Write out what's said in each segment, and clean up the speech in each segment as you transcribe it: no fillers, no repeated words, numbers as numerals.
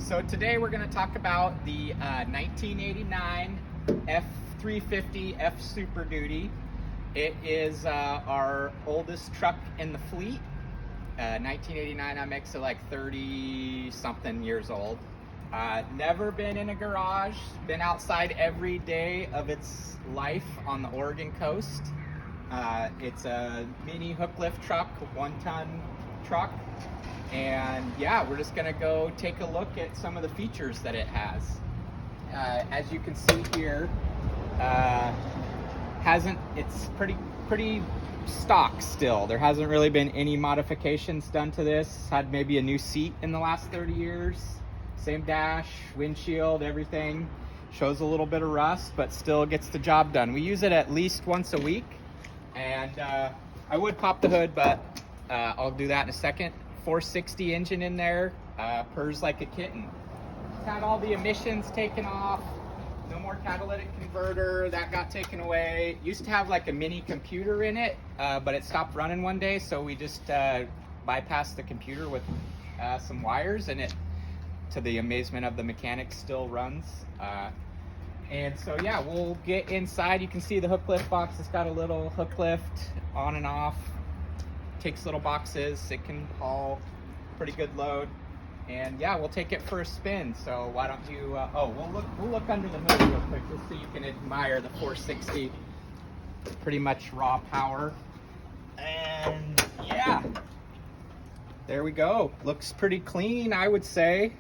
So today we're going to talk about the 1989 F350 F Super Duty. It is our oldest truck in the fleet. 1989, that makes it like 30 something years old. Never been in a garage, been outside every day of its life on the Oregon coast. It's a mini hook lift truck, 1-ton truck. And yeah, we're just gonna go take a look at some of the features that it has. As you can see here, it's pretty stock still. There hasn't really been any modifications done to this. Had maybe a new seat in the last 30 years. Same dash, windshield, everything. Shows a little bit of rust, but still gets the job done. We use it at least once a week. And I would pop the hood, but I'll do that in a second. 460 engine in there, purrs like a kitten. Had all the emissions taken off. No more catalytic converter, that got taken away. Used to have like a mini computer in it, but it stopped running one day, so we just bypassed the computer with some wires, and it, to the amazement of the mechanics, still runs. And so yeah, we'll get inside. You can see the hook lift box. It's got a little hook lift on and off. Takes little boxes. It can haul pretty good load. And yeah, we'll take it for a spin. So why don't you, we'll look under the hood real quick just so you can admire the 460. Pretty much raw power. And yeah, there we go. Looks pretty clean, I would say.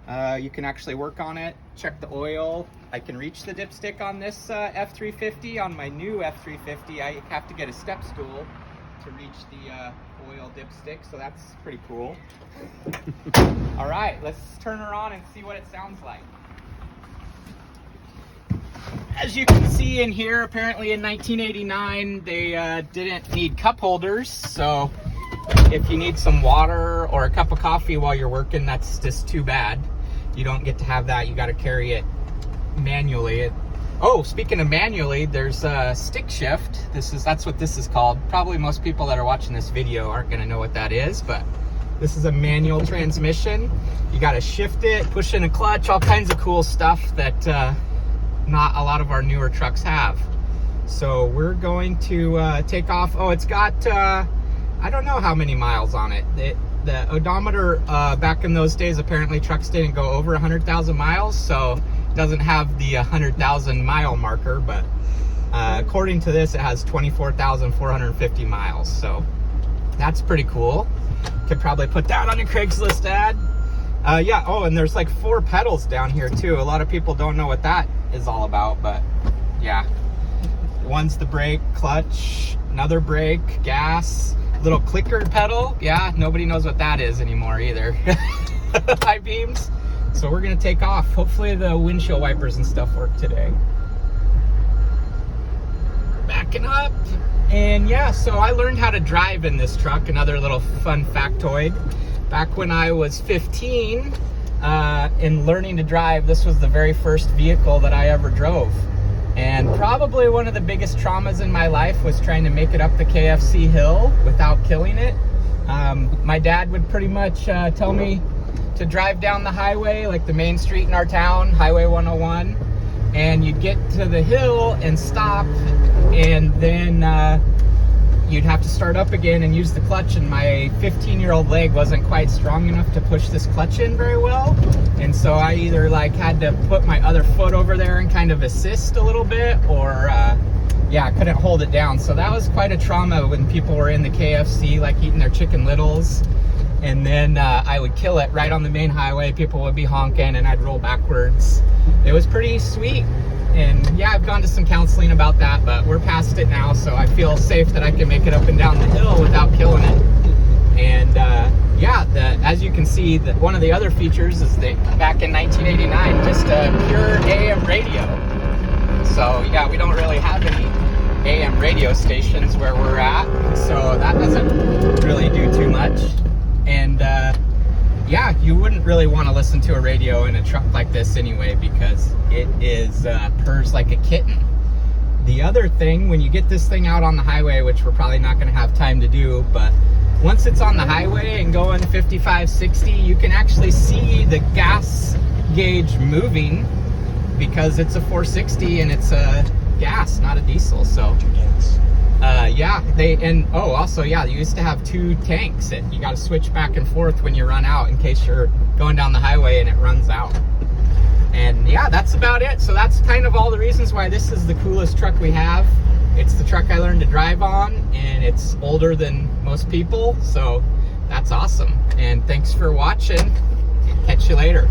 You can actually work on it, check the oil. I can reach the dipstick on this F350. On my new F350, I have to get a step stool to reach the oil dipstick, so that's pretty cool. All right, let's turn her on and see what it sounds like. As you can see in here, apparently in 1989 they didn't need cup holders, so if you need some water or a cup of coffee while you're working, that's just too bad. You don't get to have that. You got to carry it manually. Oh, speaking of manually, there's a stick shift. That's what this is called. Probably most people that are watching this video aren't gonna know what that is, but this is a manual transmission. You gotta shift it, push in a clutch, all kinds of cool stuff that not a lot of our newer trucks have. So we're going to take off. Oh, it's got, I don't know how many miles on it. The odometer back in those days, apparently trucks didn't go over 100,000 miles, so doesn't have the 100,000 mile marker, but according to this, it has 24,450 miles. So that's pretty cool. Could probably put that on a Craigslist ad. Yeah. Oh, and there's like 4 pedals down here too. A lot of people don't know what that is all about, but yeah. One's the brake, clutch, another brake, gas, little clicker pedal. Yeah, nobody knows what that is anymore either. High beams. So we're gonna take off. Hopefully the windshield wipers and stuff work today. Backing up. And yeah, so I learned how to drive in this truck. Another little fun factoid. Back when I was 15, in learning to drive, this was the very first vehicle that I ever drove. And probably one of the biggest traumas in my life was trying to make it up the KFC hill without killing it. My dad would pretty much tell me to drive down the highway, like the main street in our town, Highway 101, and you'd get to the hill and stop, and then you'd have to start up again and use the clutch, and my 15-year-old leg wasn't quite strong enough to push this clutch in very well, and so I either like had to put my other foot over there and kind of assist a little bit, or yeah, I couldn't hold it down. So that was quite a trauma when people were in the KFC, like eating their Chicken Littles. And then I would kill it right on the main highway. People would be honking and I'd roll backwards. It was pretty sweet. And yeah, I've gone to some counseling about that, but we're past it now. So I feel safe that I can make it up and down the hill without killing it. And yeah, as you can see, one of the other features is that back in 1989, just a pure AM radio. So yeah, we don't really have any AM radio stations where we're at. So that doesn't really do too much. And yeah, you wouldn't really want to listen to a radio in a truck like this anyway, because it is purrs like a kitten. The other thing, when you get this thing out on the highway, which we're probably not going to have time to do, but once it's on the highway and going 55, 60, you can actually see the gas gauge moving because it's a 460 and it's a gas, not a diesel. So yeah, also, yeah, you used to have 2 tanks that you got to switch back and forth when you run out in case you're going down the highway and it runs out. And yeah, that's about it. So that's kind of all the reasons why this is the coolest truck we have. It's the truck I learned to drive on, and it's older than most people, so that's awesome. And thanks for watching. Catch you later.